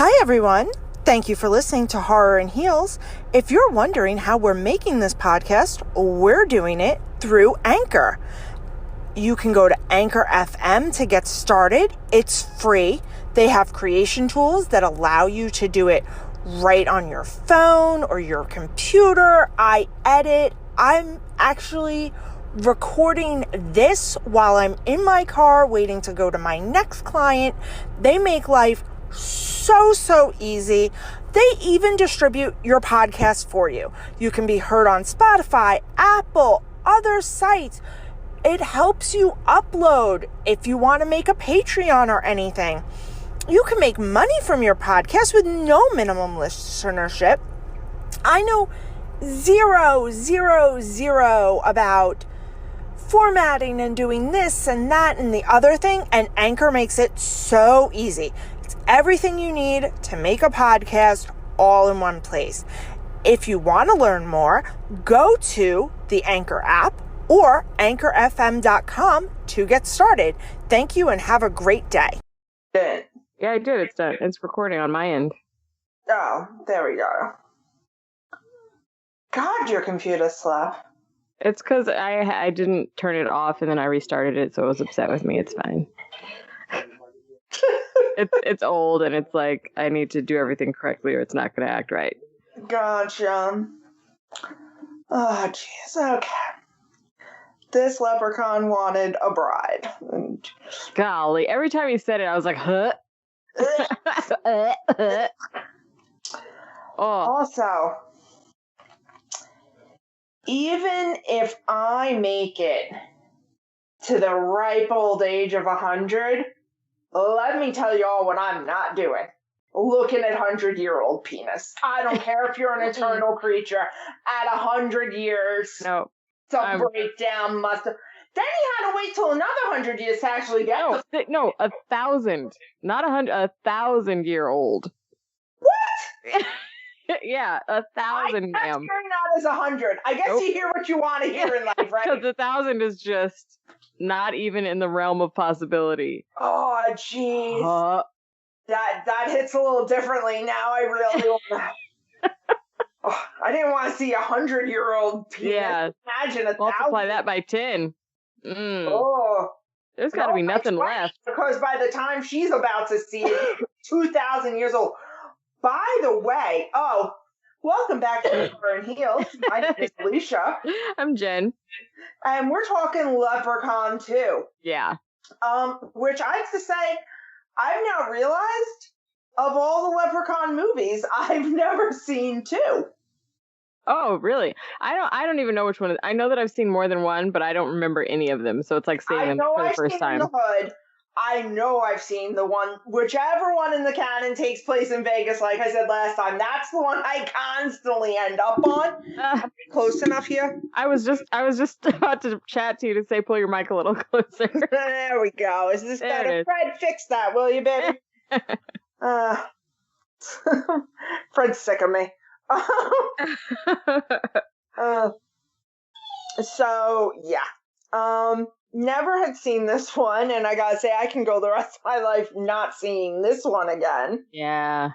Hi, everyone. Thank you for listening to Horror and Heels. If you're wondering how we're making this podcast, we're doing it through Anchor. You can go to Anchor FM to get started. It's free. They have creation tools that allow you to do it right on your phone or your computer. I edit. I'm actually recording this while I'm in my car waiting to go to my next client. They make life so easy. They even distribute your podcast for you. You can be heard on Spotify, Apple, other sites. It helps you upload if you want to make a Patreon or anything. You can make money from your podcast with no minimum listenership. I know zero about formatting and doing this and that and the other thing, and Anchor makes it so easy. It's everything you need to make a podcast all in one place. If you want to learn more, go to the Anchor app or anchorfm.com to get started. Thank you and have a great day. Yeah, I did. It's done. It's recording on my end. Oh, there we go. God, your computer's slow. It's because I didn't turn it off and then I restarted it, so it was upset with me. It's fine. It's old and it's like I need to do everything correctly or it's not going to act right. Gotcha. Oh, jeez. Okay. This leprechaun wanted a bride. Golly, every time he said it, I was like, huh? Oh. Also, even if I make it to the ripe old age of 100, let me tell y'all what I'm not doing. Looking at 100-year-old penis. I don't care if you're an eternal creature. At 100 years, no, some breakdown must have. Then he had to wait till another 100 years to actually get No, 1,000. Not 100, 1,000-year-old. What? Yeah, 1,000, ma'am. I'm hearing that as 100. I guess You hear what you want to hear in life, right? Because 1,000 is just not even in the realm of possibility. Oh, jeez. That hits a little differently now. I really want to. Oh, I didn't want to see 100-year-old penis. Yeah. Imagine 1,000. Multiply that by 10. Oh. There's got to be nothing left. Because by the time she's about to see it, 2,000 years old. By the way, welcome back to Horror and Heels. My name is Alicia. I'm Jen. And we're talking Leprechaun 2. Yeah. Which I have to say, I've now realized, of all the Leprechaun movies, I've never seen 2. Oh, really? I don't even know which one. I know that I've seen more than one, but I don't remember any of them. So it's like seeing them for the first time. The Hood. I know I've seen the one, whichever one in the canon takes place in Vegas, like I said last time. That's the one I constantly end up on. Close enough here? I was just about to chat to you to say pull your mic a little closer. There we go. Is this better? Fred, fix that, will you, baby? Fred's sick of me. So, yeah. Never had seen this one, and I gotta say, I can go the rest of my life not seeing this one again. Yeah.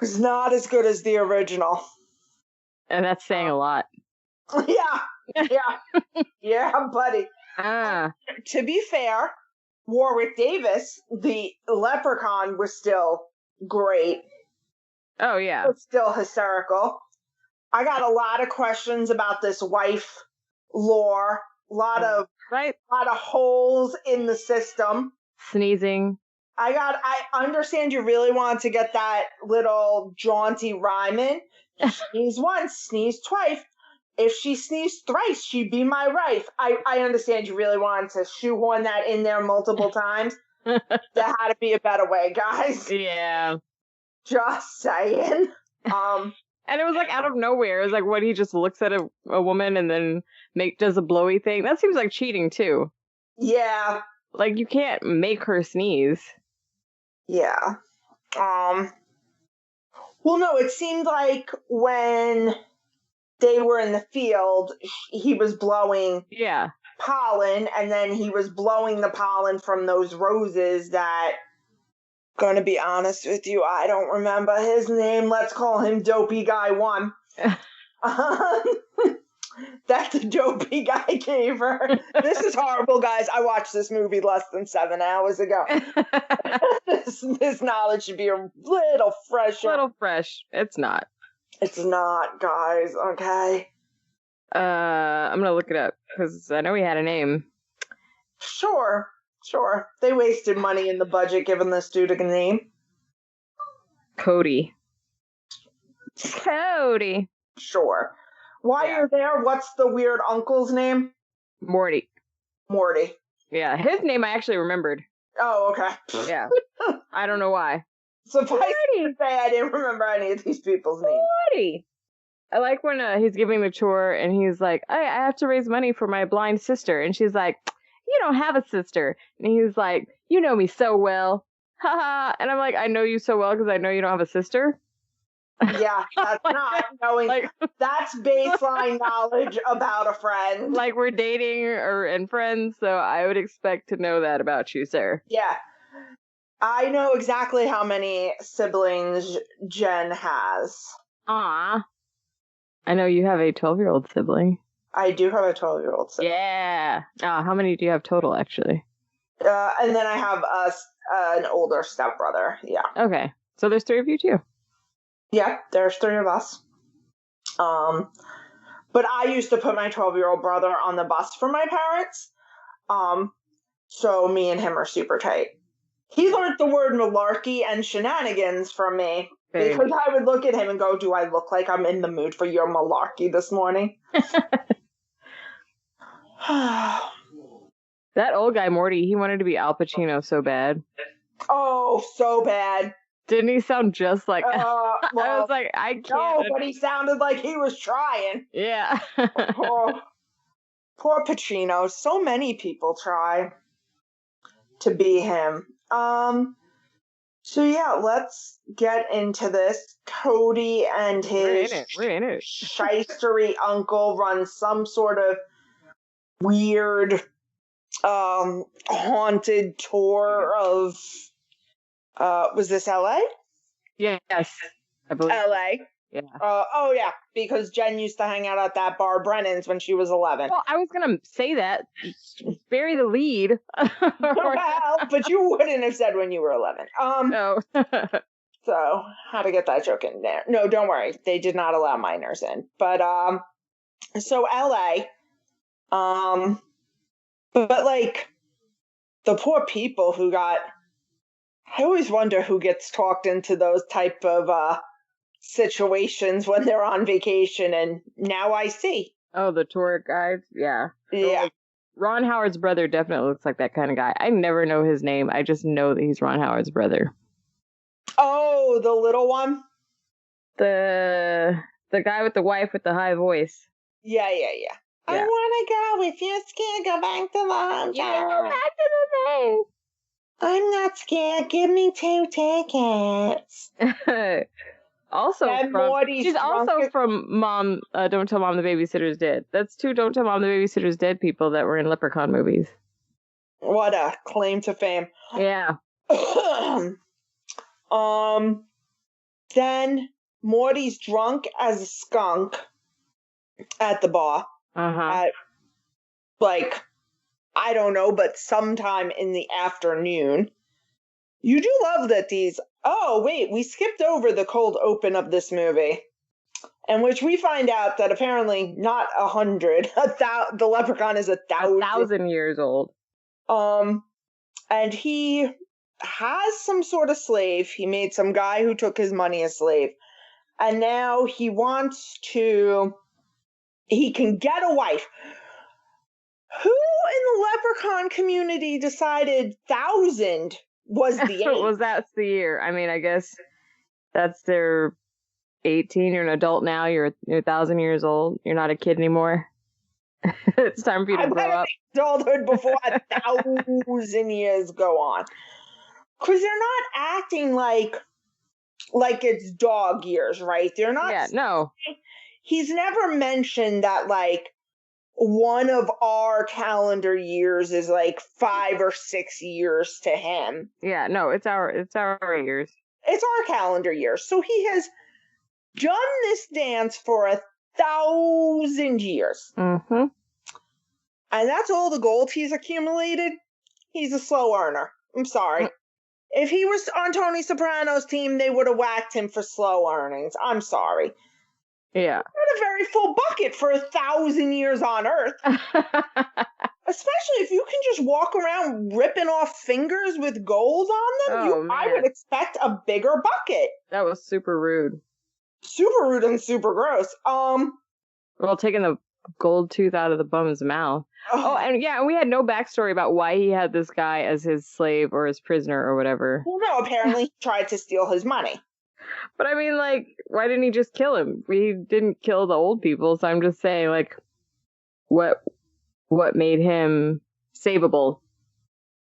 It's not as good as the original. And that's saying a lot. Yeah, buddy. To be fair, Warwick Davis, the Leprechaun, was still great. Oh, yeah. It was still hysterical. I got a lot of questions about this wife lore. A lot of holes in the system. Sneezing. I understand you really want to get that little jaunty rhyme in. Sneeze once, sneeze twice. If she sneezed thrice, she'd be my wife. I understand you really wanted to shoehorn that in there multiple times. There had to be a better way, guys. Yeah. Just saying. And it was like out of nowhere. It was like what he just looks at a woman and then does a blowy thing. That seems like cheating too. Yeah. Like you can't make her sneeze. Yeah. Well, no, it seemed like when they were in the field, he was blowing pollen, and then he was blowing the pollen from those roses that Gonna be honest with you, I don't remember his name. Let's call him Dopey Guy 1. That the Dopey Guy gave her. This is horrible, guys. I watched this movie less than 7 hours ago. This knowledge should be a little fresh. A little fresh. It's not. It's not, guys. Okay. I'm gonna look it up because I know he had a name. Sure. They wasted money in the budget giving this dude a name. Cody. Sure. While you're there, what's the weird uncle's name? Morty. Yeah, his name I actually remembered. Oh, okay. Yeah. I don't know why. Suffice to say, I didn't remember any of these people's names. Morty. I like when he's giving the chore and he's like, I have to raise money for my blind sister. And she's like, you don't have a sister. And he's like, you know me so well. Haha. And I'm like, I know you so well because I know you don't have a sister. Yeah, that's not knowing. That's baseline knowledge about a friend. Like we're dating and friends, so I would expect to know that about you, sir. Yeah. I know exactly how many siblings Jen has. Aw. I know you have a 12-year-old sibling. I do have a 12-year-old sibling. Yeah. How many do you have total, actually? And then I have an older stepbrother. Yeah. Okay. So there's 3 of you, too. Yeah, there's 3 of us. But I used to put my 12-year-old brother on the bus for my parents. So me and him are super tight. He learned the word malarkey and shenanigans from me. Because I would look at him and go, do I look like I'm in the mood for your malarkey this morning? That old guy, Morty, he wanted to be Al Pacino so bad. Oh, so bad. Didn't he sound just like... Well, I was like, I can't... No, but he sounded like he was trying. Yeah. Poor Pacino. So many people try to be him. So yeah, let's get into this. Cody and his We're in it. shystery uncle run some sort of weird haunted tour of was this LA? Yes, I believe LA. Yeah. Oh yeah, because Jen used to hang out at that bar Brennan's when she was 11. Well, I was gonna say that. Bury the lead. Well, but you wouldn't have said when you were 11. No. So how to get that joke in there? No, don't worry, they did not allow minors in. But so LA, but like the poor people who got. I always wonder who gets talked into those type of situations when they're on vacation, and now I see. Oh, the tour guides? Yeah. Yeah. Ron Howard's brother definitely looks like that kind of guy. I never know his name. I just know that he's Ron Howard's brother. Oh, the little one? The guy with the wife with the high voice. Yeah. I want to go. If you're scared, go back to the hotel. Yeah, go back to the base. I'm not scared. Give me 2 tickets. She's also from Mom, Don't Tell Mom the Babysitter's Dead. That's 2 Don't Tell Mom the Babysitter's Dead people that were in Leprechaun movies. What a claim to fame. Yeah. Then Morty's drunk as a skunk at the bar. Uh-huh. I don't know, but sometime in the afternoon. You do love that these... Oh, wait, we skipped over the cold open of this movie, in which we find out that apparently not 100, the leprechaun is 1,000. 1,000 years old. And he has some sort of slave. He made some guy who took his money a slave. And now he wants to... He can get a wife. Who in the leprechaun community decided 1,000 was the age? Well, that's the year. I mean, I guess that's their 18. You're an adult now. You're 1,000 years old. You're not a kid anymore. It's time for you to grow up. Adulthood before 1,000 years go on. Because they're not acting like it's dog years, right? They're not. Yeah, no. He's never mentioned that, like, one of our calendar years is like 5 or 6 years to him. Yeah, no, it's our years. It's our calendar year. So he has done this dance for 1,000 years. Mm-hmm. And that's all the gold he's accumulated. He's a slow earner. I'm sorry. If he was on Tony Soprano's team, they would have whacked him for slow earnings. I'm sorry. Yeah. He had a very full bucket for 1,000 years on Earth. Especially if you can just walk around ripping off fingers with gold on them, I would expect a bigger bucket. That was super rude. Super rude and super gross. Well, taking the gold tooth out of the bum's mouth. Oh, and yeah, we had no backstory about why he had this guy as his slave or his prisoner or whatever. Well, no, apparently he tried to steal his money. But I mean, like, why didn't he just kill him? We didn't kill the old people, so I'm just saying, like, what made him savable?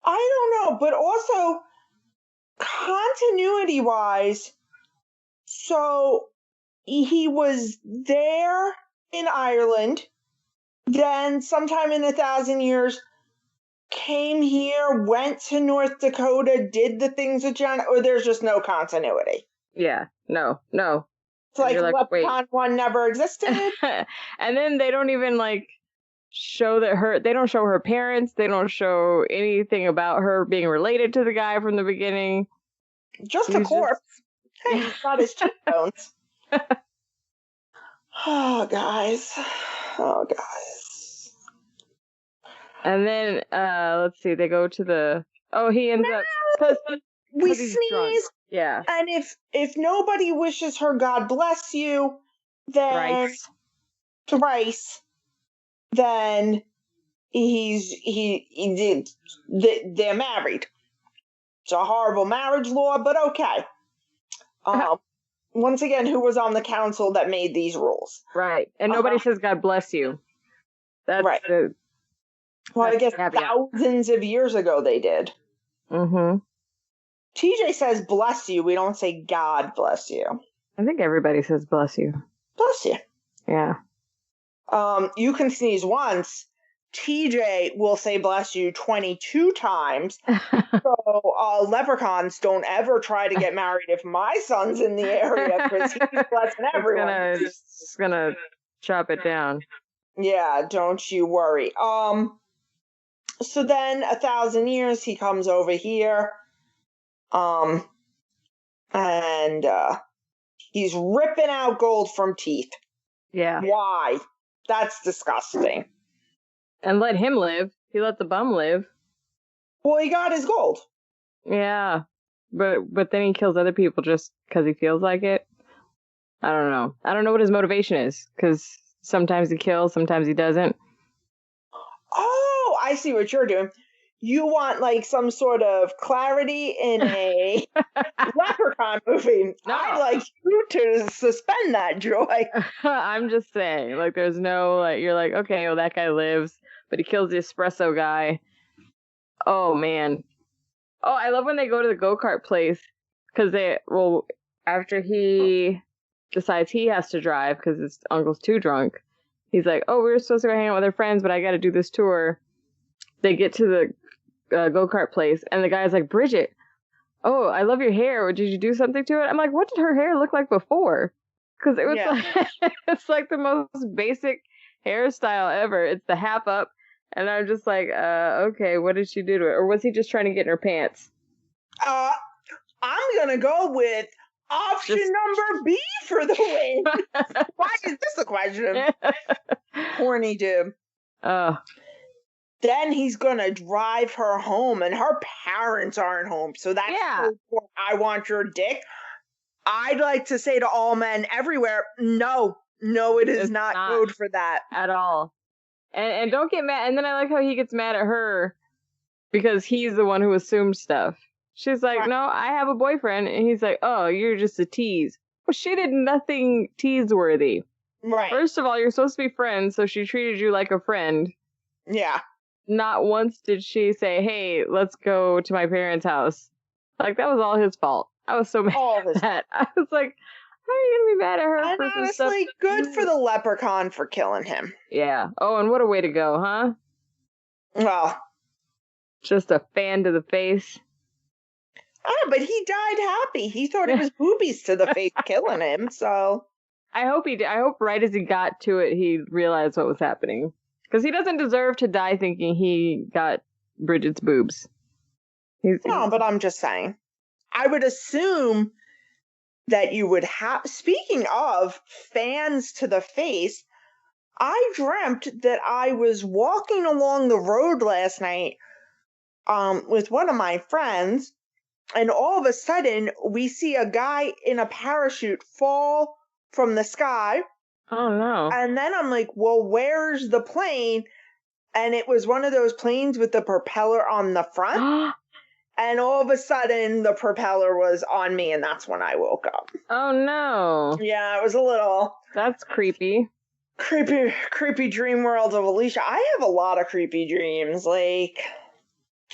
I don't know, but also continuity-wise, so he was there in Ireland, then sometime in 1,000 years, came here, went to North Dakota, did the things with John, or there's just no continuity. Yeah, no. It's like Leprechaun 1 never existed. And then they don't even, like, show they don't show her parents, they don't show anything about her being related to the guy from the beginning. Just a corpse. Hey, he's got his cheekbones. Oh, guys. And then, let's see, they go to he ends up, because we sneeze. Drunk. Yeah. And if nobody wishes her God bless you, then thrice, then they're married. It's a horrible marriage law, but okay. Once again, who was on the council that made these rules? Right. And nobody says God bless you. That's right. Well, I guess thousands of years ago they did. Mm-hmm. TJ says bless you. We don't say God bless you. I think everybody says bless you. Bless you. Yeah. You can sneeze once. TJ will say bless you 22 times. So leprechauns don't ever try to get married if my son's in the area, because he's blessing everyone. It's gonna chop it down. Yeah, don't you worry. So then 1,000 years he comes over here. And he's ripping out gold from teeth. Yeah. Why? That's disgusting. And let him live. He let the bum live. Well, he got his gold. Yeah. But then he kills other people just because he feels like it. I don't know. I don't know what his motivation is, because sometimes he kills, sometimes he doesn't. Oh, I see what you're doing. You want, like, some sort of clarity in a Leprechaun movie. No. I'd like you to suspend that joy. I'm just saying, like, there's no, like, you're like, okay, well, that guy lives, but he kills the espresso guy. Oh, man. Oh, I love when they go to the go-kart place, because after he decides he has to drive, because his uncle's too drunk, he's like, oh, we were supposed to go hang out with our friends, but I got to do this tour. They get to the go-kart place, and the guy's like, Bridget, oh, I love your hair. Did you do something to it? I'm like, what did her hair look like before? Because it was like, it's like the most basic hairstyle ever. It's the half up, and I'm just like, okay, what did she do to it? Or was he just trying to get in her pants? I'm gonna go with option number B for the win. Why is this a question? Horny dude. Then he's gonna drive her home, and her parents aren't home. So that's I want your dick. I'd like to say to all men everywhere, no, it is not code for that. At all. And don't get mad. And then I like how he gets mad at her because he's the one who assumed stuff. She's like, no, I have a boyfriend. And he's like, oh, you're just a tease. Well, she did nothing tease-worthy. Right. First of all, you're supposed to be friends, so she treated you like a friend. Yeah. Not once did she say, hey, let's go to my parents' house. Like, that was all his fault. I was so mad at that. I was like, How are you going to be mad at her And for some stuff? honestly, good for the leprechaun for killing him. Yeah. Oh, and what a way to go, huh? Well, just a fan to the face. But he died happy. He thought it was boobies to the face killing him, so... I hope he did. I hope right as he got to it, he realized what was happening. Because he doesn't deserve to die thinking he got Bridget's boobs. No, but I'm just saying. I would assume that you would have... Speaking of fans to the face, I dreamt that I was walking along the road last night with one of my friends, and all of a sudden, we see a guy in a parachute fall from the sky. Oh, no. And then I'm like, well, where's the plane? And it was one of those planes with the propeller on the front. And all of a sudden, the propeller was on me, and that's when I woke up. Oh, no. Yeah, it was a little... That's creepy. Creepy dream world of Alicia. I have a lot of creepy dreams. Like,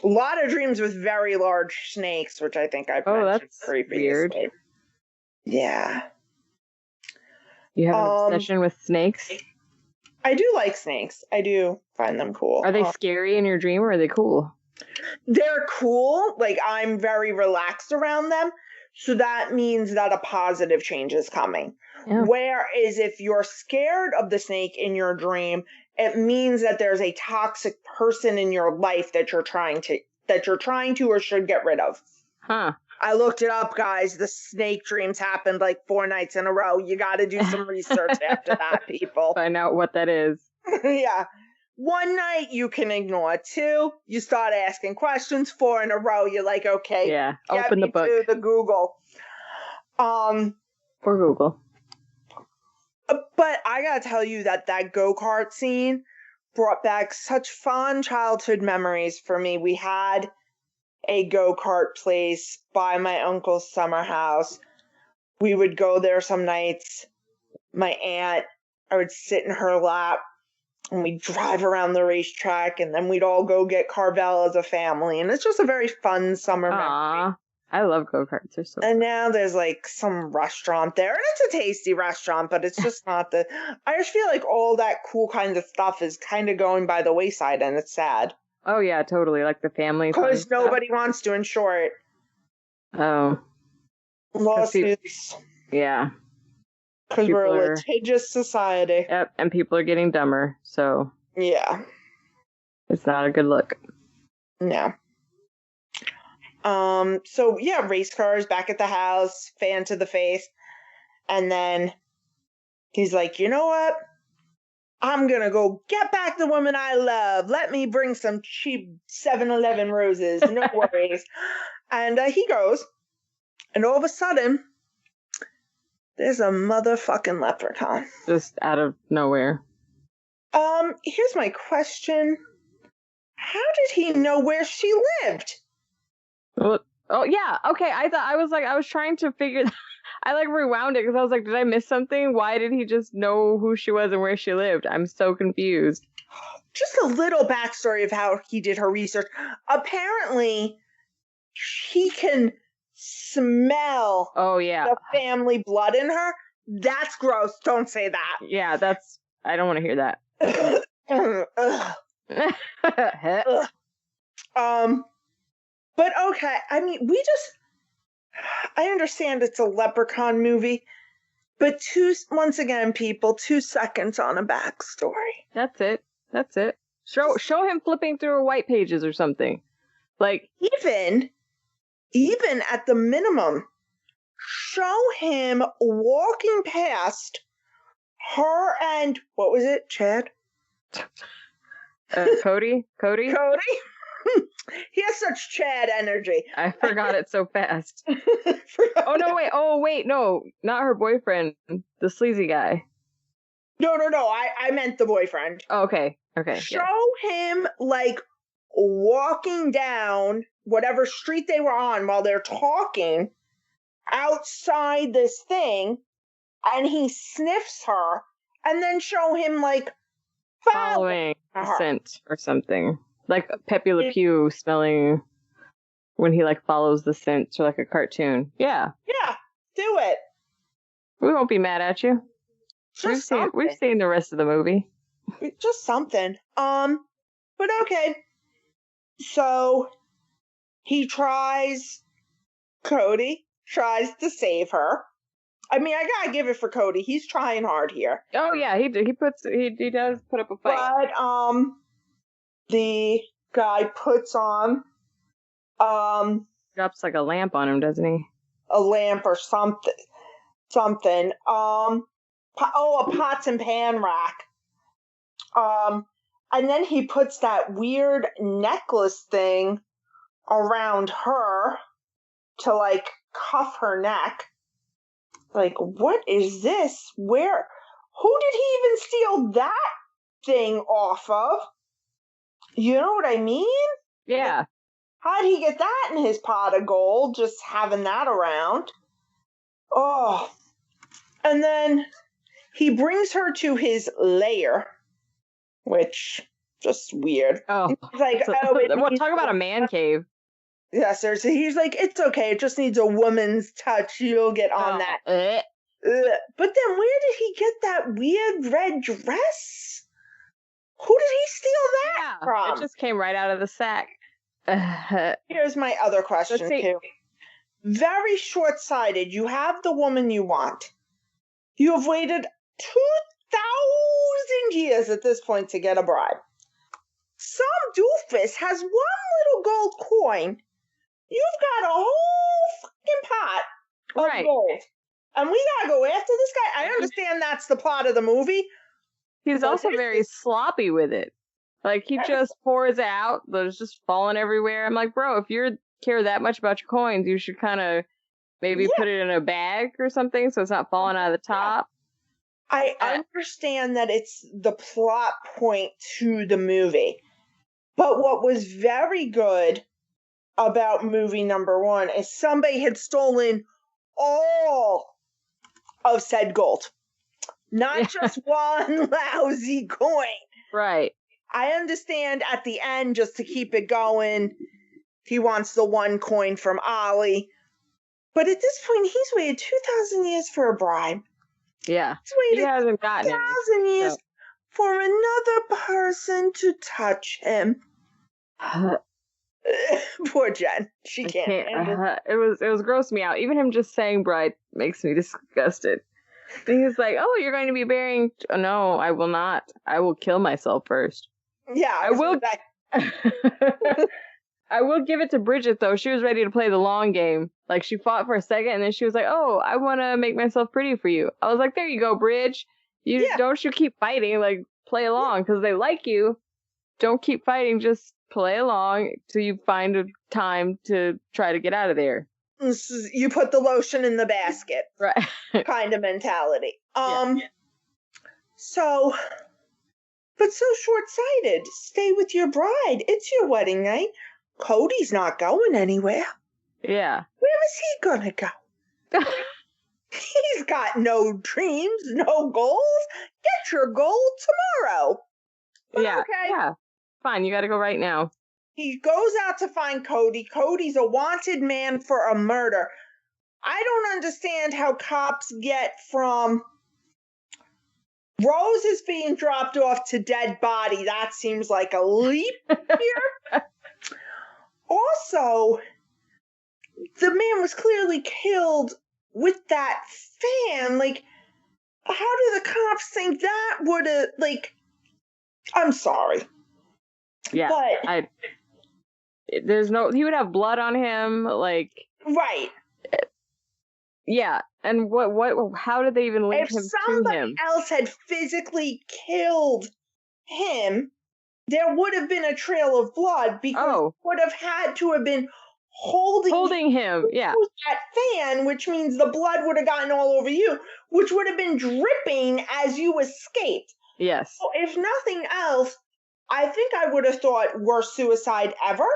a lot of dreams with very large snakes, which I think I've mentioned. That's creepy. weird. Yeah. You have an obsession with snakes? I do like snakes. I do find them cool. Are they scary in your dream, or are they cool? They're cool. Like, I'm very relaxed around them. So that means that a positive change is coming. Yeah. Whereas if you're scared of the snake in your dream, it means that there's a toxic person in your life that you're trying to or should get rid of. Huh. I looked it up, guys. The snake dreams happened like 4 nights in a row. You got to do some research after that, people. Find out what that is. Yeah. 1 night you can ignore. 2, you start asking questions. 4 in a row, you're like, okay, yeah, open the book. To the Google. Or Google. But I gotta tell you that go-kart scene brought back such fond childhood memories for me. We had a go-kart place by my uncle's summer house. We would go there some nights. My aunt, I would sit in her lap, and we'd drive around the racetrack, and then we'd all go get Carvel as a family. And it's just a very fun summer memory. I love go-karts. They're so And now there's like some restaurant there, and it's a tasty restaurant, but it's just not I just feel like all that cool kind of stuff is kind of going by the wayside, and it's sad. Oh, yeah, totally. Like the family. Because nobody wants to insure it. Oh. Lawsuits. Yeah. Because we're a litigious society. Yep, and people are getting dumber, so. Yeah. It's not a good look. No. So yeah, race cars back at the house, fan to the face. And then he's like, you know what? I'm gonna go get back the woman I love. Let me bring some cheap 7-Eleven roses. No worries. And he goes, and all of a sudden, there's a motherfucking leprechaun. Just out of nowhere. Here's my question. How did he know where she lived? Oh, yeah. Okay. I was trying to figure I rewound it because I was like, did I miss something? Why did he just know who she was and where she lived? I'm so confused. Just a little backstory of how he did her research. Apparently, he can smell the family blood in her. That's gross. Don't say that. Yeah, I don't want to hear that. But okay, I mean, I understand it's a Leprechaun movie, but once again, people, 2 seconds on a backstory. That's it. Show him flipping through white pages or something. Like, even at the minimum, show him walking past her and, what was it, Chad? Cody? Cody? He has such Chad energy. I forgot it so fast. Oh, wait, no. Not her boyfriend. The sleazy guy. No. I meant the boyfriend. Oh, okay. Show him, walking down whatever street they were on while they're talking outside this thing, and he sniffs her, and then show him, following the scent or something. Like Pepe Le Pew smelling when he follows the scent, or like a cartoon. Yeah. Yeah, do it. We won't be mad at you. We've seen the rest of the movie. Just something. But okay. So Cody tries to save her. I mean, I gotta give it for Cody. He's trying hard here. Oh yeah, he does put up a fight. But the guy puts on drops like a lamp on him, doesn't he? A lamp or something. A pots and pan rack. And then he puts that weird necklace thing around her to like cuff her neck. Like, what is this? Who did he even steal that thing off of? You know what I mean? Yeah. How'd he get that in his pot of gold, just having that around? Oh. And then he brings her to his lair, which, just weird. Oh. He's like, talk about a man cave. Yes, he's like, it's okay, it just needs a woman's touch, you'll get on that. But then where did he get that weird red dress? Who did he steal that from? It just came right out of the sack. Here's my other question, too. Very short-sighted. You have the woman you want. You have waited 2,000 years at this point to get a bride. Some doofus has one little gold coin. You've got a whole fucking pot of gold. And we gotta go after this guy. I understand that's the plot of the movie. He's also very sloppy with it. Like, he just pours out. There's just falling everywhere. I'm like, bro, if you care that much about your coins, you should kind of maybe put it in a bag or something so it's not falling out of the top. I understand that it's the plot point to the movie. But what was very good about movie number 1 is somebody had stolen all of said gold. Not just one lousy coin. Right. I understand at the end, just to keep it going, he wants the one coin from Ollie. But at this point, he's waited 2,000 years for a bride. Yeah. He hasn't gotten 2,000 years for another person to touch him. Poor Jen. She can't. It was grossing me out. Even him just saying bride makes me disgusted. And he's like, "Oh, you're going to be burying?" Oh, no, I will not. I will kill myself first. Yeah, I will. I will give it to Bridget though. She was ready to play the long game. Like, she fought for a second, and then she was like, "Oh, I want to make myself pretty for you." I was like, "There you go, Bridge. Don't you keep fighting? Like, play along because they like you. Don't keep fighting. Just play along till you find a time to try to get out of there." You put the lotion in the basket. Right. Kind of mentality. So, but so short-sighted. Stay with your bride. It's your wedding night. Cody's not going anywhere. Yeah. Where is he gonna go? He's got no dreams, no goals. Get your gold tomorrow. But yeah. Okay. Yeah. Fine, you gotta go right now. He goes out to find Cody. Cody's a wanted man for a murder. I don't understand how cops get from Rose is being dropped off to dead body. That seems like a leap here. Also, the man was clearly killed with that fan. Like, how do the cops think that would have, like, I'm sorry. Yeah. But he would have blood on him, like. Right. Yeah. And how did they even link him to him? If somebody else had physically killed him, there would have been a trail of blood because would have had to have been holding him. Yeah. That fan, which means the blood would have gotten all over you, which would have been dripping as you escaped. Yes. So if nothing else, I think I would have thought worst suicide ever.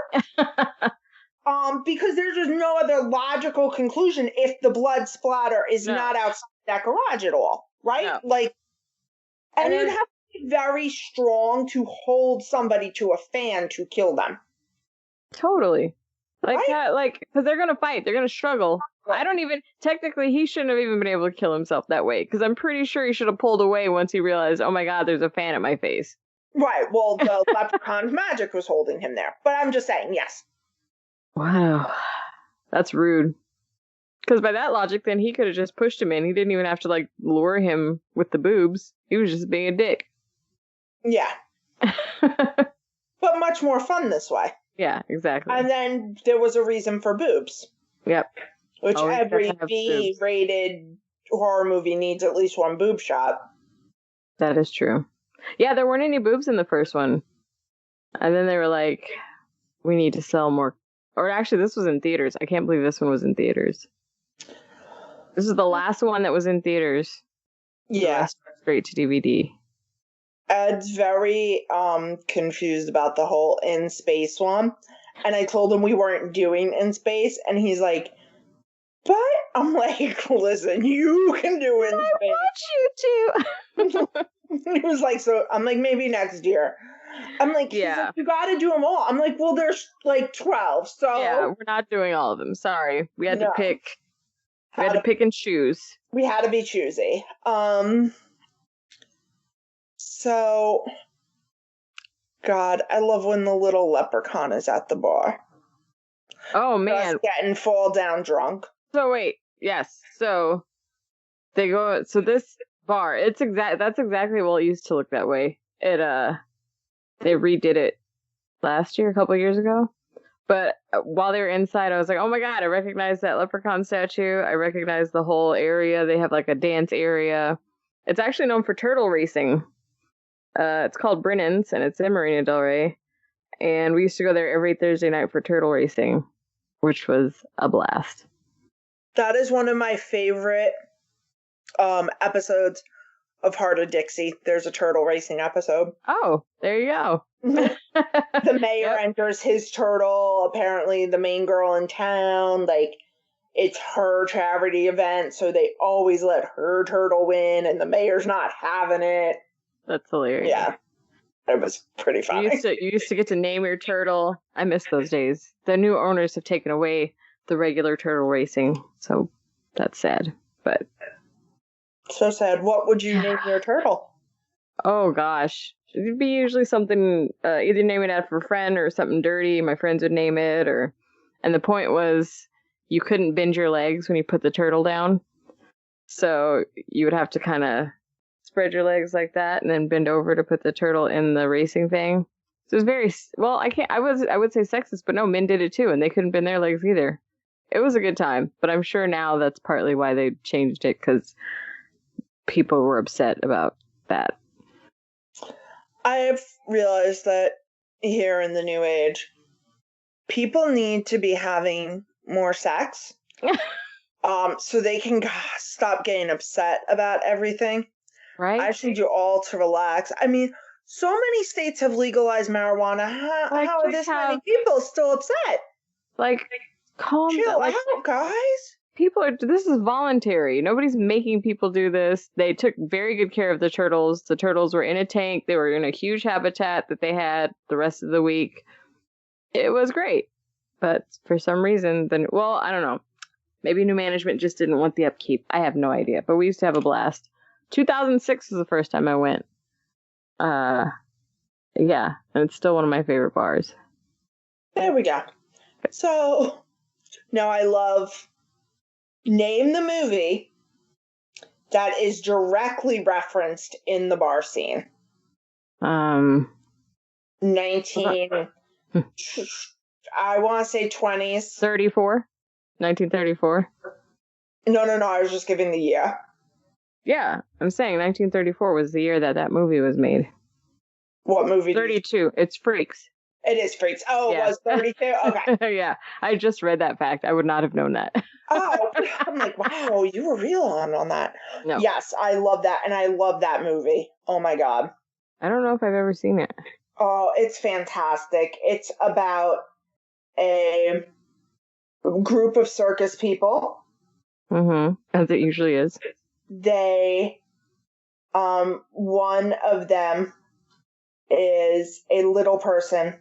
Because there's just no other logical conclusion if the blood splatter is not outside that garage at all, right? No. Like, and you'd have to be very strong to hold somebody to a fan to kill them. Totally. Because they're going to fight. They're going to struggle. Technically, he shouldn't have even been able to kill himself that way. Because I'm pretty sure he should have pulled away once he realized, oh my God, there's a fan at my face. Right. Well, the leprechaun's magic was holding him there. But I'm just saying, yes. Wow. That's rude. Because by that logic, then he could have just pushed him in. He didn't even have to, lure him with the boobs. He was just being a dick. Yeah. But much more fun this way. Yeah, exactly. And then there was a reason for boobs. Yep. Which every B-rated horror movie needs at least one boob shot. That is true. Yeah, there weren't any boobs in the first one. And then they were like, we need to sell more. Or actually, this was in theaters. I can't believe this one was in theaters. This is the last one that was in theaters. Yeah. Straight to DVD. Ed's very confused about the whole in space one. And I told him we weren't doing in space. And he's like, but I'm like, listen, you can do in space. I want you to. He was like, so I'm like, maybe next year. I'm like, yeah, you got to do them all. I'm like, well, there's 12. So yeah, we're not doing all of them. Sorry. We had to pick. We had to pick and choose. We had to be choosy. So, God, I love when the little leprechaun is at the bar. Oh, man. Just getting fall down drunk. So, wait. Yes. So, they go... So, this bar, that's exactly what it used to look that way. They redid it last year, a couple years ago. But while they were inside, I was like, oh my God, I recognize that leprechaun statue. I recognize the whole area. They have a dance area. It's actually known for turtle racing. It's called Brennan's, and it's in Marina Del Rey. And we used to go there every Thursday night for turtle racing, which was a blast. That is one of my favorite episodes of Heart of Dixie. There's a turtle racing episode. Oh, there you go. The mayor enters his turtle. Apparently, the main girl in town, it's her charity event, so they always let her turtle win, and the mayor's not having it. That's hilarious. Yeah. It was pretty funny. You used to get to name your turtle. I miss those days. The new owners have taken away the regular turtle racing, so that's sad. But so sad. What would you name your turtle? Oh gosh, it'd be usually something. Either name it after a friend or something dirty. My friends would name it, and the point was you couldn't bend your legs when you put the turtle down, so you would have to kind of spread your legs like that and then bend over to put the turtle in the racing thing. So it was I would say sexist, but no, men did it too, and they couldn't bend their legs either. It was a good time, but I'm sure now that's partly why they changed it, because people were upset about that. I have realized that here in the new age, people need to be having more sex so they can stop getting upset about everything. Right? I just need you all to relax. I mean, so many states have legalized marijuana. How are this many people still upset? Calm down. Chill out, guys. This is voluntary. Nobody's making people do this. They took very good care of the turtles. The turtles were in a tank. They were in a huge habitat that they had the rest of the week. It was great. But for some reason, I don't know. Maybe new management just didn't want the upkeep. I have no idea. But we used to have a blast. 2006 was the first time I went. Yeah, and it's still one of my favorite bars. There we go. So, now I love... Name the movie that is directly referenced in the bar scene. 19... I want to say 20s. 34? 1934? No, I was just giving the year. Yeah, I'm saying 1934 was the year that movie was made. What movie? 32. It's Freaks. It is Freaks. Oh, yeah. It was 32? Okay. Yeah, I just read that fact. I would not have known that. Oh, I'm like, wow, you were real on that. No. Yes, I love that, and I love that movie. Oh, my God. I don't know if I've ever seen it. Oh, it's fantastic. It's about a group of circus people. Mm-hmm. As it usually is. They, one of them is a little person,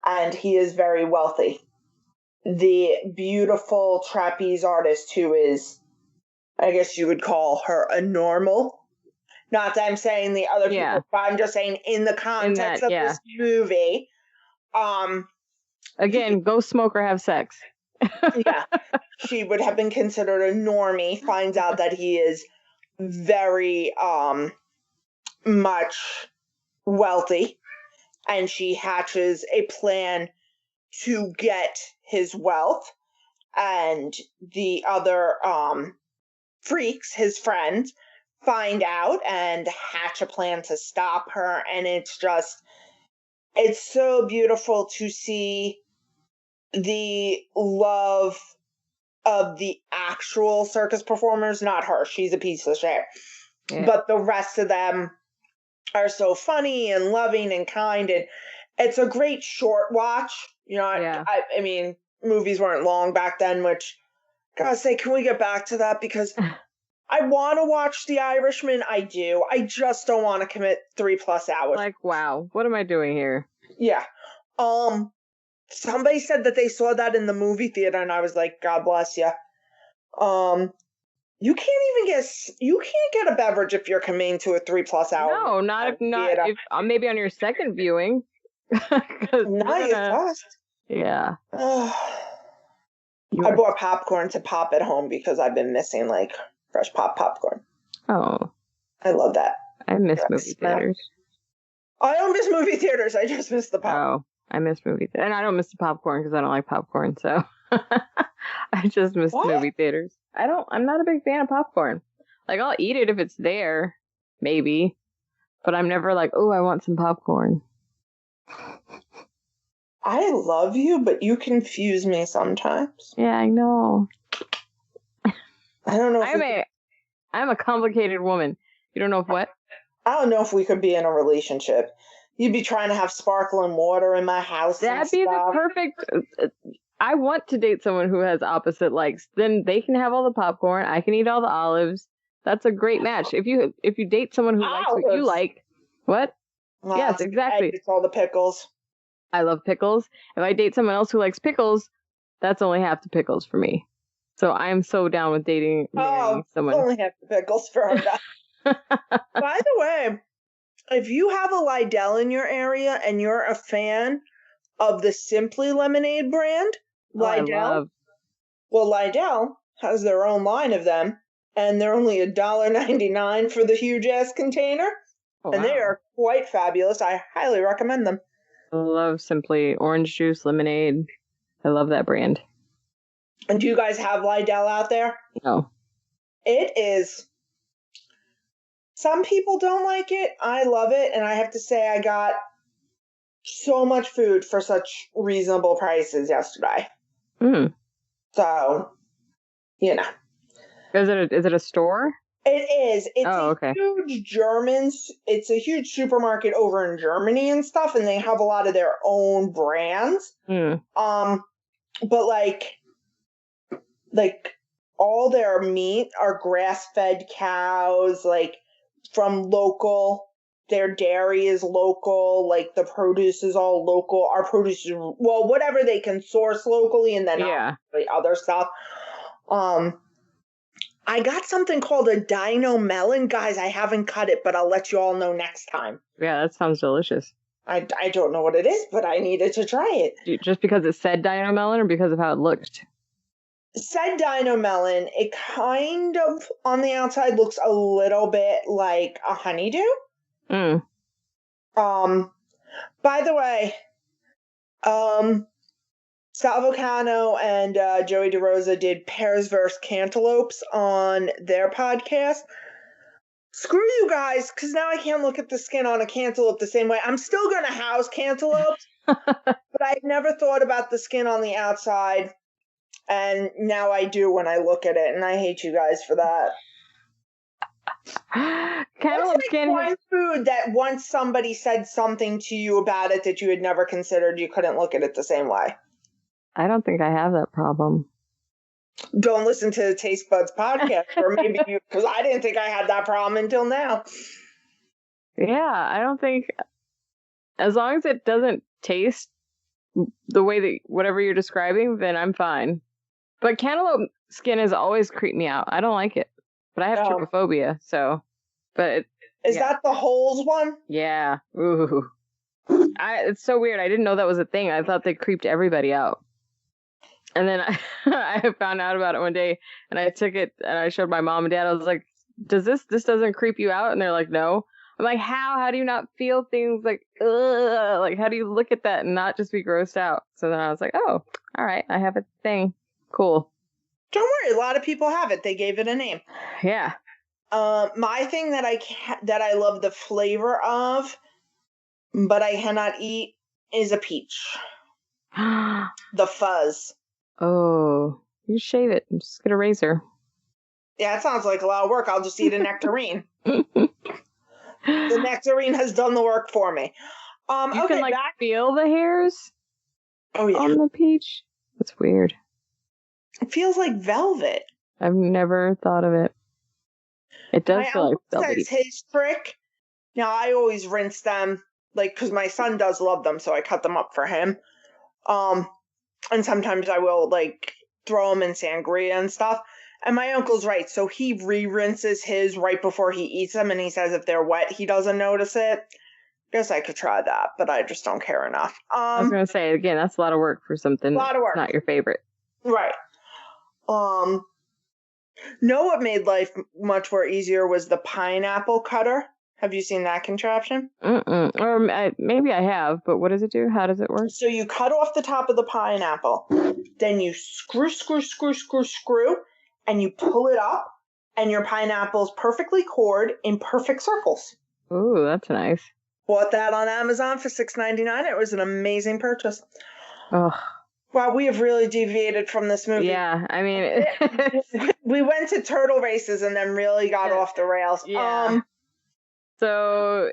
and he is very wealthy. the beautiful trapeze artist who is, I guess you would call her a normal. Not that I'm saying the other people, but I'm just saying in the context of this movie. Again, go smoke or have sex. Yeah. She would have been considered a normie, finds out that he is very much wealthy, and she hatches a plan to get his wealth, and the other freaks, his friends, find out and hatch a plan to stop her, and it's so beautiful to see the love of the actual circus performers, not her, she's a piece of shit. Yeah. But the rest of them are so funny and loving and kind, and it's a great short watch. You know, I mean, movies weren't long back then, which, gotta say, can we get back to that? Because I want to watch The Irishman, I do. I just don't want to commit 3+ hours. Like, wow, what am I doing here? Yeah. Somebody said that they saw that in the movie theater, and I was like, God bless you. You can't get a beverage if you're committing to a 3+ hour. No, not if maybe on your second viewing. Not your first. Yeah. I bought popcorn to pop at home because I've been missing like fresh popcorn. Oh. I love that. I miss movie theaters. I don't miss movie theaters. I just miss the popcorn. Oh, I miss movie theaters. And I don't miss the popcorn because I don't like popcorn, so I just miss movie theaters. I'm not a big fan of popcorn. Like, I'll eat it if it's there, maybe. But I'm never like, oh, I want some popcorn. I love you, but you confuse me sometimes. Yeah, I know. I don't know. I'm a complicated woman. You don't know if what? I don't know if we could be in a relationship. You'd be trying to have sparkling water in my house. That'd be the perfect. I want to date someone who has opposite likes. Then they can have all the popcorn. I can eat all the olives. That's a great match. If you date someone who likes what you like, what? Yes, exactly. It's all the pickles. I love pickles. If I date someone else who likes pickles, that's only half the pickles for me. So I'm so down with dating someone. Only half the pickles for her. By the way, if you have a Lidl in your area and you're a fan of the Simply Lemonade brand, Lidl has their own line of them, and they're only $1.99 for the huge ass container, and they are quite fabulous. I highly recommend them. I love Simply orange juice lemonade. I love that brand. And do you guys have Lidl out there? No. It is. Some people don't like it. I love it, and I have to say I got so much food for such reasonable prices yesterday. So, you know. Is it a store? It is. It's a huge supermarket over in Germany and stuff, and they have a lot of their own brands. But like all their meat are grass-fed cows, like from local. Their dairy is local, like the produce is all local. Our produce is, well, whatever they can source locally, and then the other stuff. I got something called a dino melon. Guys, I haven't cut it, but I'll let you all know next time. Yeah, that sounds delicious. I don't know what it is, but I needed to try it. Just because it said dino melon or because of how it looked? It said dino melon. It kind of, on the outside, looks a little bit like a honeydew. By the way, Salvo Cano and Joey DeRosa did Pears vs. Cantaloupes on their podcast. Screw you guys, because now I can't look at the skin on a cantaloupe the same way. I'm still going to house cantaloupes, but I've never thought about the skin on the outside, and now I do when I look at it, and I hate you guys for that. Cantaloupe skin. One food that once somebody said something to you about it that you had never considered, you couldn't look at it the same way. I don't think I have that problem. Don't listen to the Taste Buds podcast, or maybe you, because I didn't think I had that problem until now. Yeah, I don't think, as long as it doesn't taste the way that whatever you're describing, then I'm fine. But cantaloupe skin has always creeped me out. I don't like it. But I have trypophobia, so. But is that the holes one? Yeah. Ooh. It's so weird. I didn't know that was a thing. I thought they creeped everybody out. And then I found out about it one day, and I took it and I showed my mom and dad. I was like, "Does this doesn't creep you out?" And they're like, "No." I'm like, "How? How do you not feel things like, ugh? Like, how do you look at that and not just be grossed out?" So then I was like, "Oh, all right, I have a thing. Cool." Don't worry, a lot of people have it. They gave it a name. Yeah. My thing that I love the flavor of, but I cannot eat, is a peach. The fuzz. Oh, you shave it and just get a razor. Yeah, it sounds like a lot of work. I'll just eat a nectarine. The nectarine has done the work for me. You can feel the hairs. Oh yeah, on the peach. That's weird. It feels like velvet. I've never thought of it. It does feel like velvet. That's his trick. Now I always rinse them, because my son does love them, so I cut them up for him. And sometimes I will throw them in sangria and stuff. And my uncle's right, so he re-rinses his right before he eats them, and he says if they're wet, he doesn't notice it. Guess I could try that, but I just don't care enough. I was gonna say again, that's a lot of work for something. A lot of work. Not your favorite. Right. Know what made life much more easier was the pineapple cutter. Have you seen that contraption? Or maybe I have, but what does it do? How does it work? So you cut off the top of the pineapple, then you screw, and you pull it up, and your pineapple's perfectly cored in perfect circles. Ooh, that's nice. Bought that on Amazon for $6.99. It was an amazing purchase. Oh. Wow, we have really deviated from this movie. Yeah, I mean... we went to turtle races and then really got off the rails. Yeah. So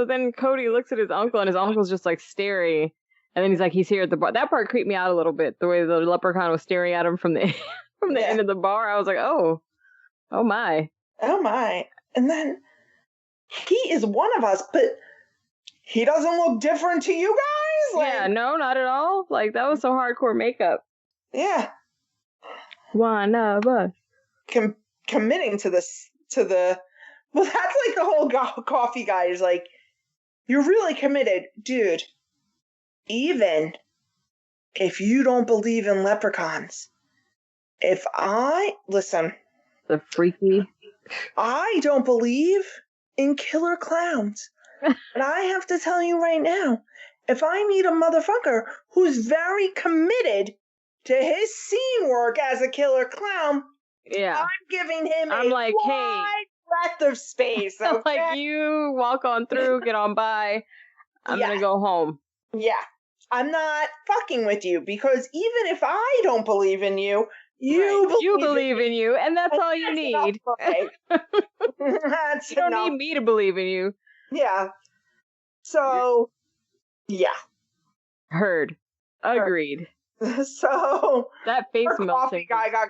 then Cody looks at his uncle, and his uncle's just staring, and then he's like, he's here at the bar. That part creeped me out a little bit, the way the leprechaun was staring at him from the end of the bar. I was like, oh my. Oh my. And then he is one of us, but he doesn't look different to you guys? Yeah, no, not at all. That was some hardcore makeup. Yeah. One of us. Committing to the... Well, that's the whole coffee guy is you're really committed. Dude, even if you don't believe in leprechauns, listen. The freaky. I don't believe in killer clowns. But I have to tell you right now, if I meet a motherfucker who's very committed to his scene work as a killer clown, yeah, I'm giving him hey, breath of space. Okay? You walk on through, get on by. I'm gonna go home. Yeah. I'm not fucking with you, because even if I don't believe in you, you believe in you, and that's all you need. That's you don't need me to believe in you. Yeah. So, yeah. Heard. Agreed. So that face melting. Coffee guy got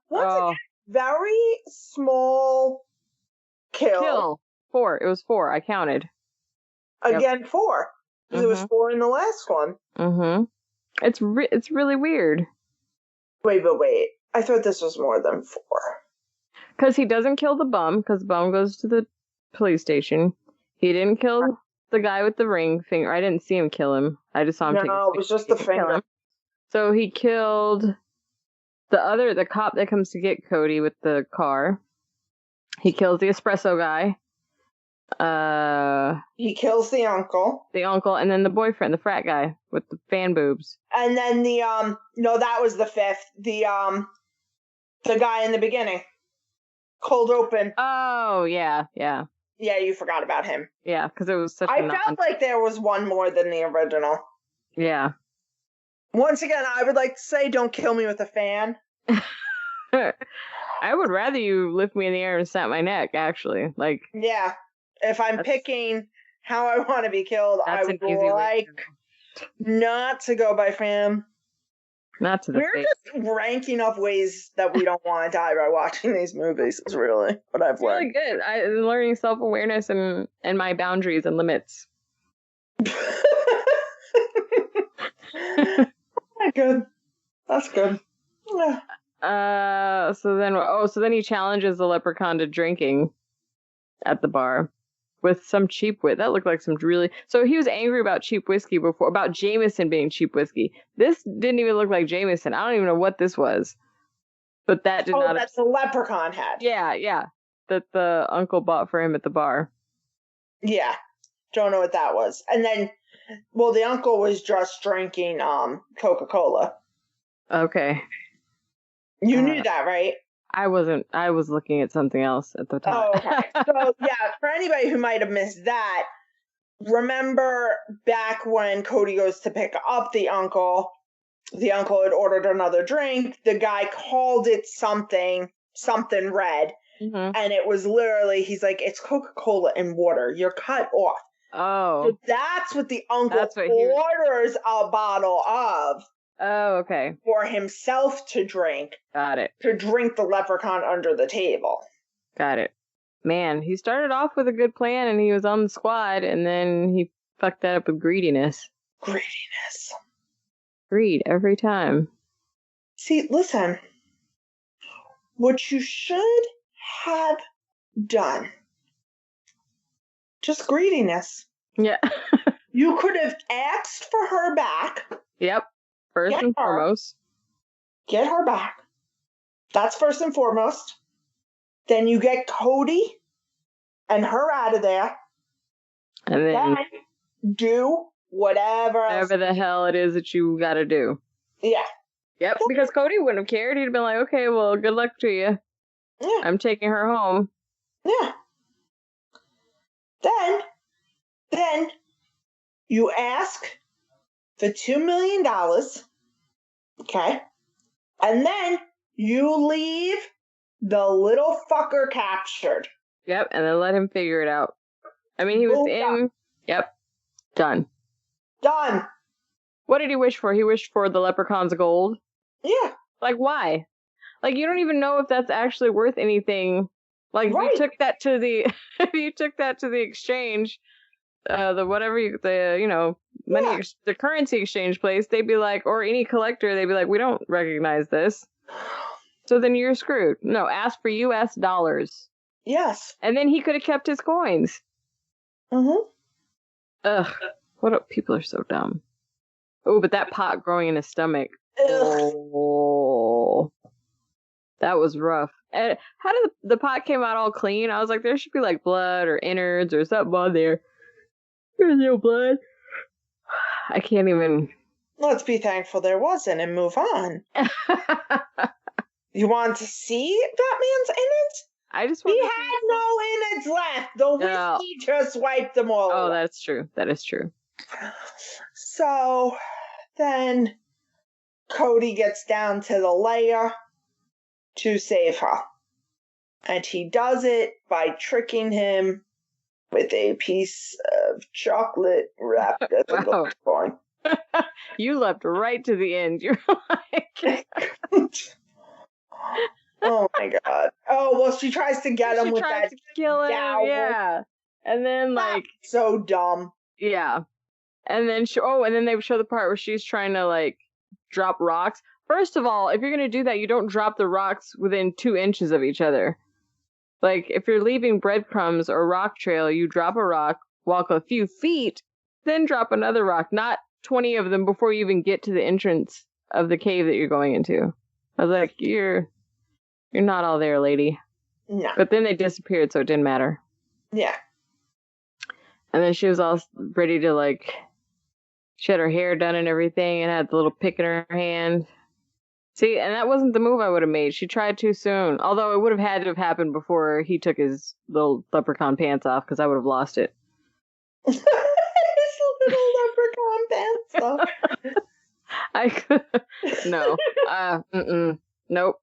once again, very small kill. 4. It was 4. I counted. Again, 4. Because it was 4 in the last one. Mm-hmm. It's really weird. Wait. I thought this was more than 4. Because he doesn't kill the bum, because the bum goes to the police station. He didn't kill the guy with the ring finger. I didn't see him kill him. I just saw him take his No, it was just the finger. So he killed the cop that comes to get Cody with the car. He kills the espresso guy. He kills the uncle. And then the boyfriend, the frat guy with the fan boobs. And then no, that was the 5th. The guy in the beginning. Cold open. Oh, yeah. Yeah, you forgot about him. Yeah, because it was such I felt like there was one more than the original. Yeah. Once again, I would like to say, don't kill me with a fan. I would rather you lift me in the air and snap my neck, actually. Yeah. If I'm picking how I want to be killed, I would like not to go by fan. Not to the We're just ranking up ways that we don't want to die by watching these movies is really what I've learned. Really good. I'm learning self-awareness and my boundaries and limits. Good. That's good. Yeah. So then he challenges the leprechaun to drinking at the bar with some cheap whiskey. That looked like some really. So he was angry about cheap whiskey before, about Jameson being cheap whiskey. This didn't even look like Jameson. I don't even know what this was. But that did not. That the leprechaun had. Yeah. That the uncle bought for him at the bar. Yeah. Don't know what that was. And then, well, the uncle was just drinking Coca-Cola. Okay. You knew that, right? I wasn't. I was looking at something else at the time. Oh, okay. So, yeah, for anybody who might have missed that, remember back when Cody goes to pick up the uncle had ordered another drink. The guy called it something red. Mm-hmm. And it was literally, he's like, it's Coca-Cola and water. You're cut off. Oh. So that's what the uncle orders a bottle of. Oh, okay. For himself to drink. Got it. To drink the leprechaun under the table. Got it. Man, he started off with a good plan and he was on the squad, and then he fucked that up with greediness. Greed every time. See, listen. What you should have done. Just greediness. Yeah. You could have asked for her back. Yep. First and foremost. Get her back. That's first and foremost. Then you get Cody and her out of there. And then do whatever the hell it is that you gotta do. Yeah. Yep, because Cody wouldn't have cared. He'd have been like, okay, well, good luck to you. Yeah. I'm taking her home. Yeah. Then you ask for $2 million. Okay. And then you leave the little fucker captured. Yep, and then let him figure it out. I mean, he was in. Yep. Done. What did he wish for? He wished for the leprechaun's gold? Yeah. Like, why? Like, you don't even know if that's actually worth anything. Like, right. If you took that to the exchange, money, the currency exchange place, they'd be like, or any collector, they'd be like, we don't recognize this. So then you're screwed. No, ask for US dollars. Yes. And then he could have kept his coins. Mm-hmm. Ugh. People are so dumb. Oh, but that pot growing in his stomach. Ugh. Oh. That was rough. And how did the pot came out all clean? I was like, there should be like blood or innards or something on there. There's no blood. I can't even. Let's be thankful there wasn't and move on. You want to see Batman's innards? I just want. He had no innards left. The whiskey just wiped them all. Oh, that's true. That is true. So then Cody gets down to the lair to save her. And he does it by tricking him with a piece of chocolate wrapped as a gold coin. You leapt right to the end. You're like... Oh my god. Oh, well, she tries to get him with that kill him, yeah. And then, like... So dumb. Yeah. And then, and then they show the part where she's trying to, like, drop rocks. First of all, if you're going to do that, you don't drop the rocks within 2 inches of each other. Like, if you're leaving breadcrumbs or rock trail, you drop a rock, walk a few feet, then drop another rock, not 20 of them before you even get to the entrance of the cave that you're going into. I was like, you're not all there, lady. No. But then they disappeared, so it didn't matter. Yeah. And then she was all ready to, like, she had her hair done and everything and had the little pick in her hand. See, and that wasn't the move I would have made. She tried too soon. Although it would have had to have happened before he took his little leprechaun pants off, because I would have lost it. His little leprechaun pants off. No. Nope.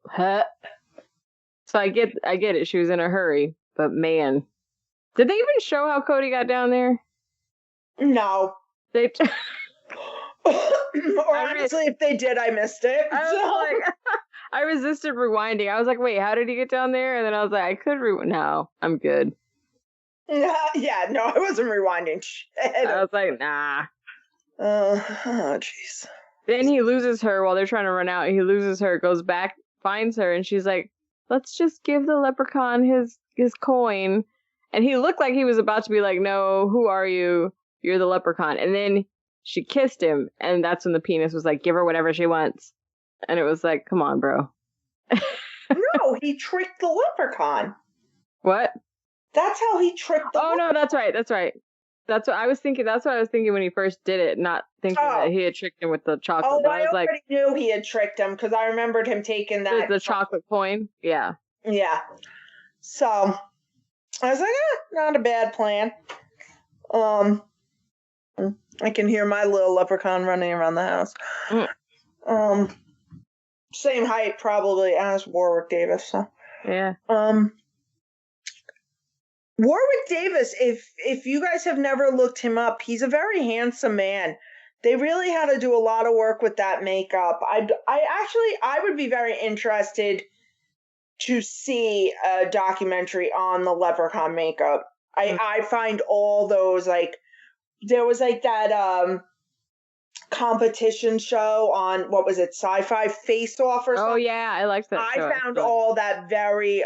So I get it. She was in a hurry. But man. Did they even show how Cody got down there? No. They... Or honestly, if they did, I missed it. I resisted rewinding. I was like, wait, how did he get down there? And then I was like, I could rewind. No, I'm good. Yeah, no, I wasn't rewinding shit. I was like, nah. Oh, jeez. Then he loses her while they're trying to run out. He loses her, goes back, finds her, and she's like, let's just give the leprechaun his coin. And he looked like he was about to be like, no, who are you? You're the leprechaun. And then she kissed him, and that's when the penis was like, give her whatever she wants. And it was like, come on, bro. No, he tricked the leprechaun. What? That's how he tricked the leprechaun. No, that's right. That's what I was thinking. That's what I was thinking when he first did it, not thinking that he had tricked him with the chocolate. Oh, but I was already like, knew he had tricked him because I remembered him taking that. The chocolate coin? Yeah. Yeah. So, I was like, not a bad plan. I can hear my little leprechaun running around the house. Same height probably as Warwick Davis, so. Yeah. Warwick Davis, if you guys have never looked him up, he's a very handsome man. They really had to do a lot of work with that makeup. I would be very interested to see a documentary on the Leprechaun makeup. I find all those, like, there was like that competition show on, what was it, Sci-Fi Face Off or something? Oh yeah, I liked that show. I found all that very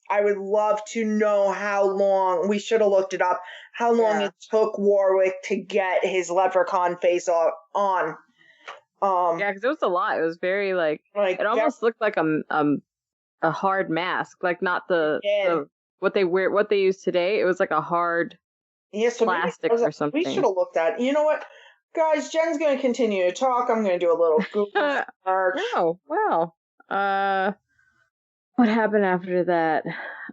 I would love to know how long, we should have looked it up, how long it took Warwick to get his leprechaun face on. Yeah, because it was a lot. It was very like it almost looked like a hard mask, like not the what they wear, what they use today. It was like a hard plastic or something. We should have looked at. You know what, guys? Jen's going to continue to talk. I'm going to do a little Google search. Oh well. What happened after that?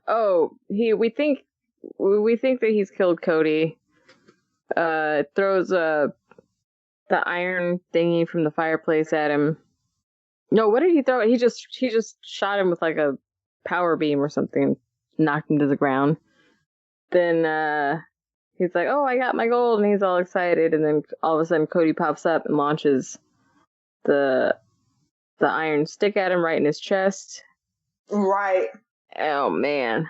Oh, we think that he's killed Cody. Throws the iron thingy from the fireplace at him. No, what did he throw? He just shot him with like a power beam or something, knocked him to the ground. Then he's like, "Oh, I got my gold," and he's all excited. And then all of a sudden, Cody pops up and launches the iron stick at him right in his chest. Right. Oh man.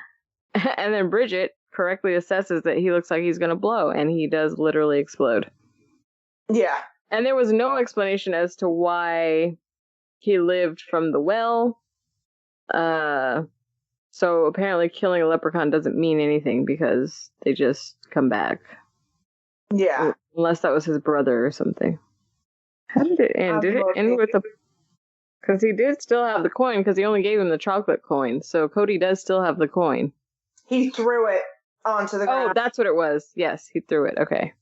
And then Bridget correctly assesses that he looks like he's gonna blow, and he does literally explode. Yeah. And there was no explanation as to why he lived from the well. So apparently killing a leprechaun doesn't mean anything because they just come back. Yeah. Unless that was his brother or something. How did it end? Did it end with a... Because he did still have the coin, because he only gave him the chocolate coin. So Cody does still have the coin. He threw it onto the ground. Oh, that's what it was. Yes, he threw it. Okay.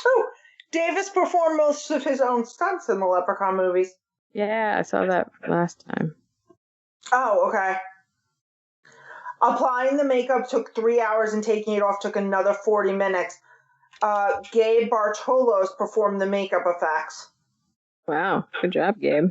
Oh, Davis performed most of his own stunts in the Leprechaun movies. Yeah, I saw that last time. Oh, okay. Applying the makeup took 3 hours and taking it off took another 40 minutes. Gabe Bartolos performed the makeup effects. Wow. Good job, Gabe.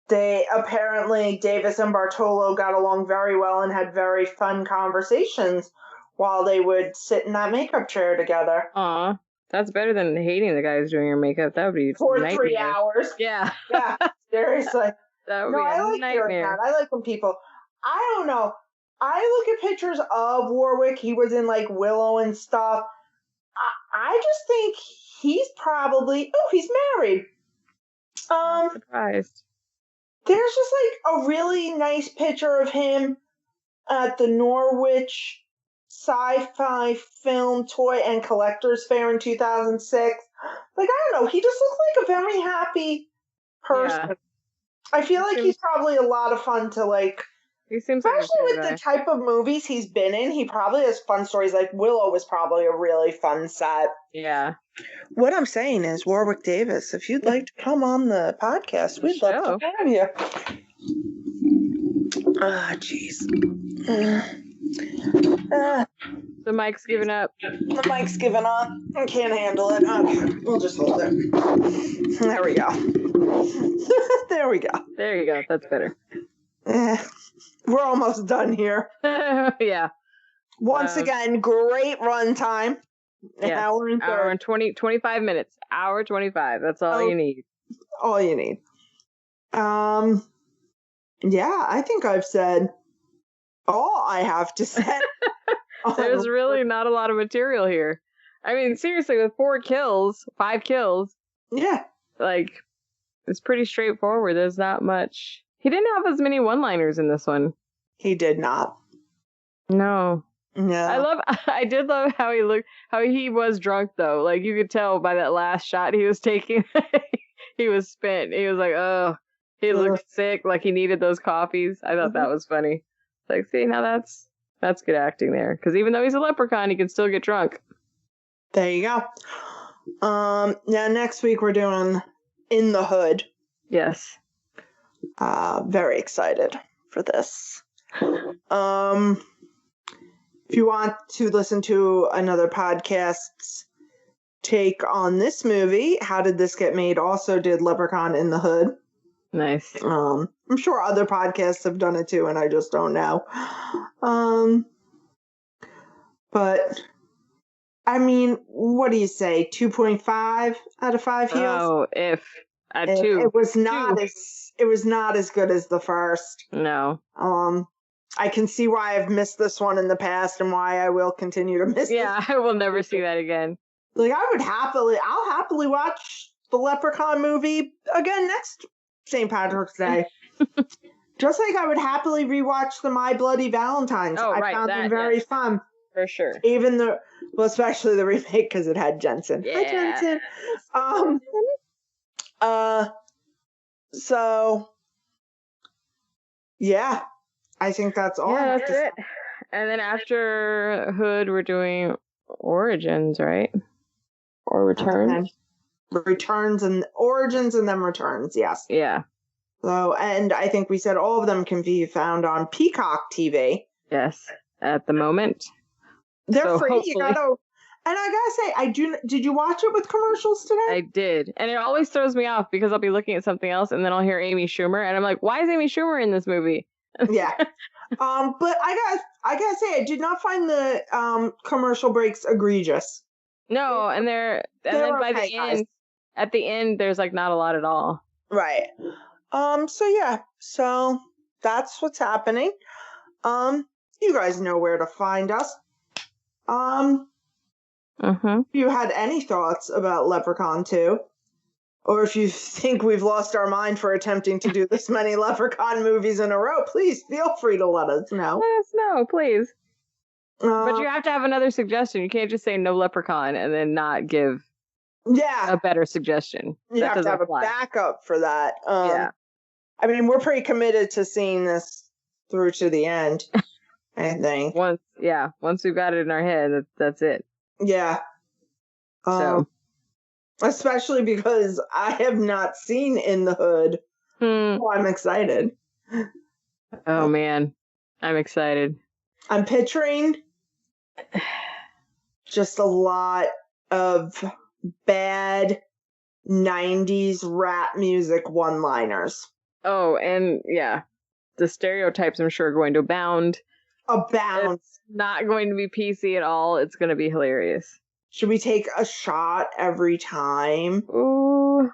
They apparently, Davis and Bartolo got along very well and had very fun conversations while they would sit in that makeup chair together. Aw, that's better than hating the guy who's doing your makeup. That would be for nightmare. 3 hours. Yeah. Yeah, seriously. That would be I a like nightmare. hearing that. I like when people, I don't know, I look at pictures of Warwick, he was in like Willow and stuff. I just think he's probably, he's married. I'm surprised. There's just like a really nice picture of him at the Norwich Sci-Fi Film Toy and Collectors Fair in 2006. Like, I don't know, he just looks like a very happy person. Yeah. I feel like he's probably a lot of fun to like. He seems especially like with the type of movies he's been in, he probably has fun stories. Like Willow was probably a really fun set. Yeah. What I'm saying is, Warwick Davis, if you'd like to come on the podcast, we'd love to have you. Ah, jeez. The mic's giving up. The mic's giving up. I can't handle it. Okay, we'll just hold it. There we go. There we go. There you go. That's better. We're almost done here. Yeah. Once again, great run time. An hour and 30. Hour and 25 minutes. Hour 25. That's all you need. All you need. Yeah, I think I've said all I have to say. There's really not a lot of material here. I mean, seriously, with 5 kills, Yeah. like, it's pretty straightforward. There's not much. He didn't have as many one-liners in this one. He did not. No. No. I did love how he looked, how he was drunk, though. Like, you could tell by that last shot he was taking, he was spent. He was like, oh, he looked sick, like he needed those coffees. I thought that was funny. Like, see, now that's good acting there. Because even though he's a leprechaun, he can still get drunk. There you go. Now next week we're doing In the Hood. Yes. Very excited for this. If you want to listen to another podcast's take on this movie, How Did This Get Made also did Leprechaun in the Hood. Nice. I'm sure other podcasts have done it too, and I just don't know. But I mean, what do you say? 2.5 out of 5 heels? Oh, if at 2. It was not as good as the first. No. I can see why I've missed this one in the past and why I will continue to miss it. Yeah, I will never see that again. Like, I'll happily watch the Leprechaun movie again next St. Patrick's Day. Just like I would happily rewatch the My Bloody Valentines. I found them very fun. For sure. Especially the remake because it had Jensen. Yeah. Hi, Jensen. So, yeah. I think that's all. Yeah, that's it. And then after Hood, we're doing Origins, right? Or Returns? Returns and Origins and then Returns, yes. Yeah. So, and I think we said all of them can be found on Peacock TV. Yes, at the moment. They're free. Hopefully. And I gotta say, did you watch it with commercials today? I did. And it always throws me off because I'll be looking at something else and then I'll hear Amy Schumer and I'm like, why is Amy Schumer in this movie? Yeah. But I gotta say, I did not find the commercial breaks egregious. No, and then by the end, guys. At the end, there's like not a lot at all. Right. So yeah. So that's what's happening. You guys know where to find us. If you had any thoughts about Leprechaun 2, or if you think we've lost our mind for attempting to do this many Leprechaun movies in a row, please feel free to let us know. Let us know, please. But you have to have another suggestion. You can't just say no Leprechaun and then not give a better suggestion. You have to have a backup for that. Yeah. I mean, we're pretty committed to seeing this through to the end, I think. Once we've got it in our head, that's it. Yeah. Especially because I have not seen In the Hood. So I'm excited. Oh, man. I'm excited. I'm picturing just a lot of bad 90s rap music one-liners. Oh, and yeah. The stereotypes, I'm sure, are going to abound. It's not going to be PC at all. It's going to be hilarious. Should we take a shot every time? Ooh.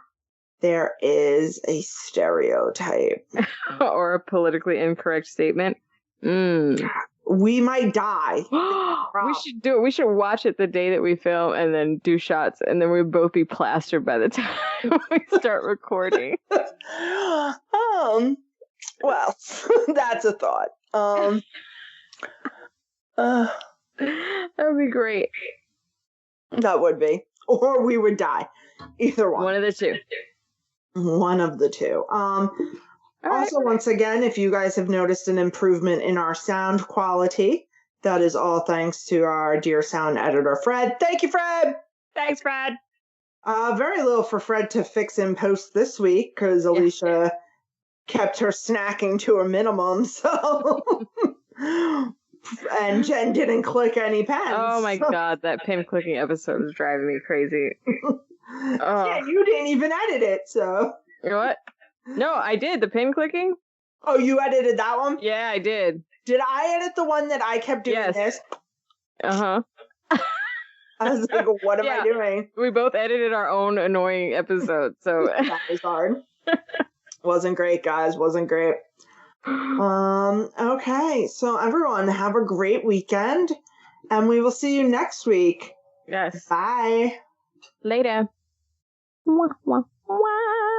There is a stereotype. Or a politically incorrect statement. We might die. We should do it. We should watch it the day that we film and then do shots, and then we'll both be plastered by the time we start recording. Well, that's a thought. That would be great. That would be. Or we would die. Either one. One of the two. One of the two. Also, once again, if you guys have noticed an improvement in our sound quality, that is all thanks to our dear sound editor, Fred. Thank you, Fred! Thanks, Fred! Very little for Fred to fix in post this week, because Alicia kept her snacking to a minimum, so... And Jen didn't click any pens. Oh my god, that pen clicking episode was driving me crazy. Yeah, you didn't even edit it, so... What? No, I did. The pin clicking? Oh, you edited that one? Yeah, I did. Did I edit the one that I kept doing this? Uh-huh. I was like, what am I doing? We both edited our own annoying episode, so... That was hard. Wasn't great, guys. Wasn't great. Okay, so everyone, have a great weekend, and we will see you next week Yes. Bye. Later. Wah, wah, wah.